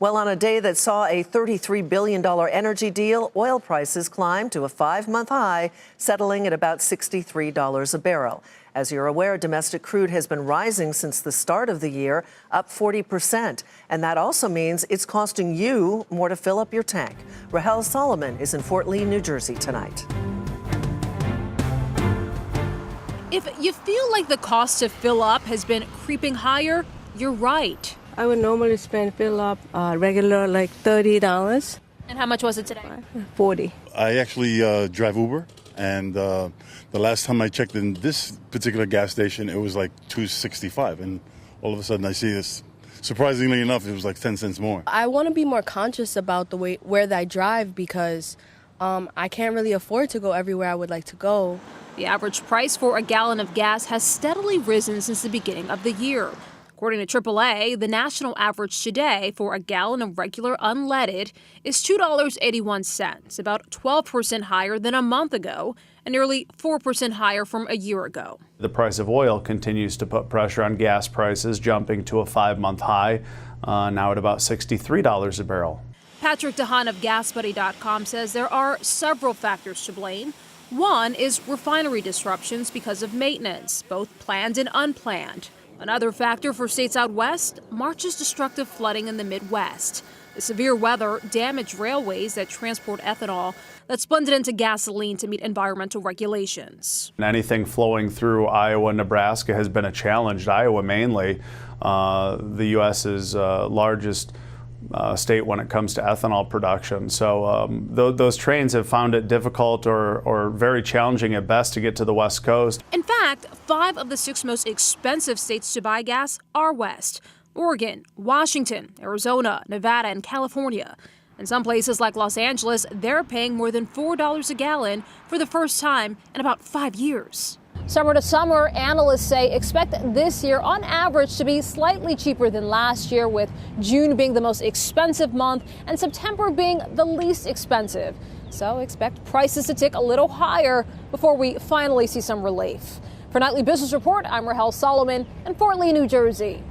Well, on a day that saw a $33 billion energy deal, oil prices climbed to a 5-month high, settling at about $63 a barrel. As you're aware, domestic crude has been rising since the start of the year, up 40%. And that also means it's costing you more to fill up your tank. Rahel Solomon is in Fort Lee, New Jersey tonight. If you feel like the cost to fill up has been creeping higher, you're right. I would normally fill up regular like $30. And how much was it today? $40. I actually drive Uber, and the last time I checked in this particular gas station, it was like $2.65, and all of a sudden I see this. Surprisingly enough, it was like 10 cents more. I want to be more conscious about the way where I drive because I can't really afford to go everywhere I would like to go. The average price for a gallon of gas has steadily risen since the beginning of the year. According to AAA, the national average today for a gallon of regular unleaded is $2.81, about 12% higher than a month ago and nearly 4% higher from a year ago. The price of oil continues to put pressure on gas prices, jumping to a 5-month high, now at about $63 a barrel. Patrick DeHaan of GasBuddy.com says there are several factors to blame. One is refinery disruptions because of maintenance, both planned and unplanned. Another factor for states out west, March's destructive flooding in the Midwest. The severe weather damaged railways that transport ethanol that's blended into gasoline to meet environmental regulations. Anything flowing through Iowa and Nebraska has been a challenge. Iowa mainly, the U.S.'s largest state when it comes to ethanol production. So those trains have found it difficult or very challenging at best to get to the West Coast. In fact, 5 of the 6 most expensive states to buy gas are west: Oregon, Washington, Arizona, Nevada, and California. In some places like Los Angeles, they're paying more than $4 a gallon for the first time in about 5 years. Summer to summer, analysts say expect this year on average to be slightly cheaper than last year, with June being the most expensive month and September being the least expensive. So expect prices to tick a little higher before we finally see some relief. For Nightly Business Report, I'm Rahel Solomon in Fort Lee, New Jersey.